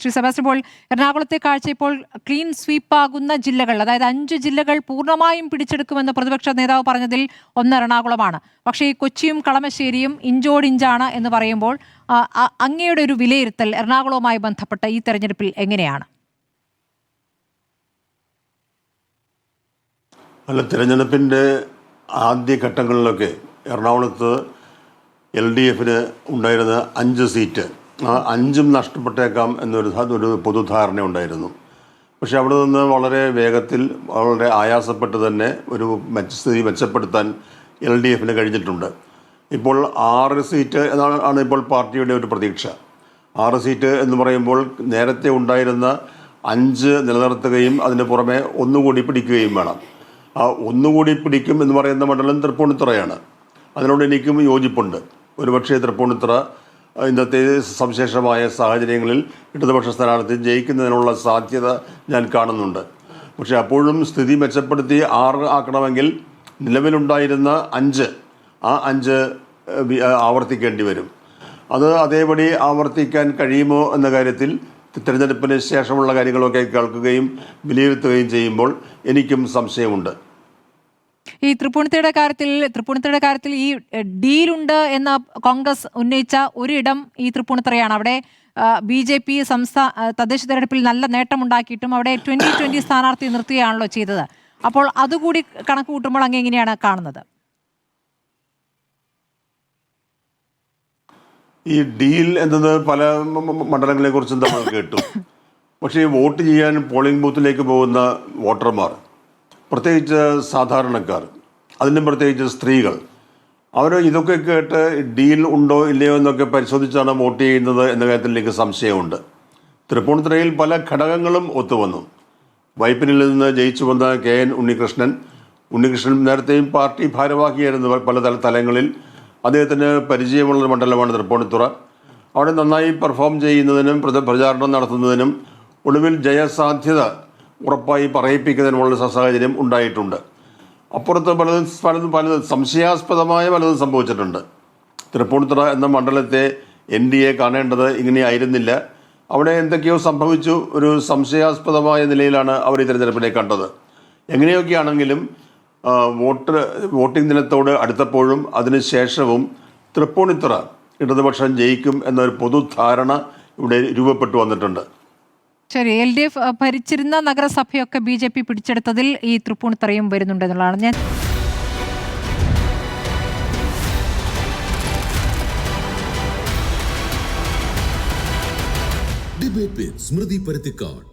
Shri Sebastian Paul, എറണാകുളത്തെ കാഴ്ച ഇപ്പോൾ ക്ലീൻ സ്വീപ്പ് ആകുന്ന ജില്ലകൾ, അതായത് 5 ജില്ലകൾ പൂർണ്ണമായും പിടിച്ചെടുക്കുമെന്ന് പ്രതിപക്ഷ നേതാവ് പറഞ്ഞതിൽ ഒന്ന് എറണാകുളമാണ്. പക്ഷേ ഈ കൊച്ചിയും കളമശ്ശേരിയും ഇഞ്ചോടിഞ്ചാണ് എന്ന് പറയുമ്പോൾ അങ്ങയുടെ ഒരു വിലയിരുത്തൽ എറണാകുളവുമായി ബന്ധപ്പെട്ട ഈ തെരഞ്ഞെടുപ്പിൽ എങ്ങനെയാണ്? തിരഞ്ഞെടുപ്പിൻ്റെ ആദ്യഘട്ടങ്ങളിലൊക്കെ എറണാകുളത്ത് LDFന് ഉണ്ടായിരുന്ന 5 സീറ്റ്, ആ 5ഉം നഷ്ടപ്പെട്ടേക്കാം എന്നൊരു പൊതുധാരണ ഉണ്ടായിരുന്നു. പക്ഷെ അവിടെ നിന്ന് വളരെ വേഗത്തിൽ, വളരെ ആയാസപ്പെട്ട് തന്നെ ഒരു സ്ഥിതി മെച്ചപ്പെടുത്താൻ LDFന് കഴിഞ്ഞിട്ടുണ്ട്. ഇപ്പോൾ 6 സീറ്റ് എന്നാണ് ഇപ്പോൾ പാർട്ടിയുടെ ഒരു പ്രതീക്ഷ. 6 സീറ്റ് എന്ന് പറയുമ്പോൾ നേരത്തെ ഉണ്ടായിരുന്ന 5 നിലനിർത്തുകയും അതിന് പുറമെ ഒന്നുകൂടി പിടിക്കുകയും വേണം. ആ ഒന്നുകൂടി പിടിക്കും എന്ന് പറയുന്ന മണ്ഡലം തൃപ്പൂണിത്തുറയാണ്. അതിനോട് എനിക്കും യോജിപ്പുണ്ട്. ഒരുപക്ഷെ തൃപ്പൂണിത്തുറ ഇന്നത്തെ സവിശേഷമായ സാഹചര്യങ്ങളിൽ ഇടതുപക്ഷ സ്ഥാനാർത്ഥി ജയിക്കുന്നതിനുള്ള സാധ്യത ഞാൻ കാണുന്നുണ്ട്. പക്ഷേ അപ്പോഴും സ്ഥിതി മെച്ചപ്പെടുത്തി 6 ആക്കണമെങ്കിൽ നിലവിലുണ്ടായിരുന്ന 5 ആവർത്തിക്കേണ്ടി വരും. അത് അതേപടി ആവർത്തിക്കാൻ കഴിയുമോ എന്ന കാര്യത്തിൽ തിരഞ്ഞെടുപ്പിന് ശേഷമുള്ള കാര്യങ്ങളൊക്കെ കേൾക്കുകയും വിലയിരുത്തുകയും ചെയ്യുമ്പോൾ എനിക്കും സംശയമുണ്ട്. ഈ തൃപ്പൂണിത്തുറയുടെ കാര്യത്തിൽ ഈ ഡീലുണ്ട് എന്ന കോൺഗ്രസ് ഉന്നയിച്ച ഒരിടം ഈ തൃപ്പൂണിത്തുറയാണ്. അവിടെ BJP തദ്ദേശ തെരഞ്ഞെടുപ്പിൽ നല്ല നേട്ടമുണ്ടാക്കിയിട്ടും അവിടെ 2020 സ്ഥാനാർത്ഥി നിർത്തുകയാണല്ലോ ചെയ്തത്. അപ്പോൾ അതുകൂടി കണക്ക് കൂട്ടുമ്പോൾ അങ്ങ് എങ്ങനെയാണ് കാണുന്നത്? ഈ ഡീൽ എന്നത് പല മണ്ഡലങ്ങളെ കുറിച്ചും നമ്മൾ കേട്ടു. പക്ഷേ വോട്ട് ചെയ്യാൻ പോളിംഗ് ബൂത്തിലേക്ക് പോകുന്ന വോട്ടർമാർ, പ്രത്യേകിച്ച് സാധാരണക്കാർ, അതിനും പ്രത്യേകിച്ച് സ്ത്രീകൾ, അവർ ഇതൊക്കെ കേട്ട് ഡീൽ ഉണ്ടോ ഇല്ലയോ എന്നൊക്കെ പരിശോധിച്ചാണ് വോട്ട് ചെയ്യുന്നത് എന്ന കാര്യത്തിൽ എനിക്ക് സംശയമുണ്ട്. തൃപ്പൂണിത്തുറയിൽ പല ഘടകങ്ങളും ഒത്തുവന്നു. വൈപ്പിനിൽ നിന്ന് ജയിച്ചു വന്ന KN ഉണ്ണികൃഷ്ണൻ നേരത്തെയും പാർട്ടി ഭാരവാഹിയായിരുന്നു. പല തലങ്ങളിൽ അദ്ദേഹത്തിന് പരിചയമുള്ള മണ്ഡലമാണ് തൃപ്പൂണിത്തുറ. അവിടെ നന്നായി പെർഫോം ചെയ്യുന്നതിനും പ്രചാരണം നടത്തുന്നതിനും ഒടുവിൽ ജയസാധ്യത ഉറപ്പായി പറയിപ്പിക്കുന്നതിനുമുള്ള സാഹചര്യം ഉണ്ടായിട്ടുണ്ട്. അപ്പുറത്ത് പലതും സംശയാസ്പദമായ പലതും സംഭവിച്ചിട്ടുണ്ട്. തൃപ്പൂണിത്തുറ എന്ന മണ്ഡലത്തെ NDA കാണേണ്ടത് ഇങ്ങനെയായിരുന്നില്ല. അവിടെ എന്തൊക്കെയോ സംഭവിച്ചു. ഒരു സംശയാസ്പദമായ നിലയിലാണ് അവർ ഈ തെരഞ്ഞെടുപ്പിനെ കണ്ടത്. എങ്ങനെയൊക്കെയാണെങ്കിലും വോട്ടിംഗ് ദിനത്തോട് അടുത്തപ്പോഴും അതിനുശേഷവും തൃപ്പൂണിത്തുറ ഇടതുപക്ഷം ജയിക്കും എന്നൊരു പൊതുധാരണ ഇവിടെ രൂപപ്പെട്ടു വന്നിട്ടുണ്ട്. ശരി, LDF ഭരിച്ചിരുന്ന നഗരസഭയൊക്കെ BJP പിടിച്ചെടുത്തതിൽ ഈ തൃപ്പൂണിത്തുറയും വരുന്നുണ്ടെന്നുള്ളതാണ് ഞാൻ ഡിബേറ്റ് വിത്ത് സ്മൃതി പരുത്തിക്കാട്.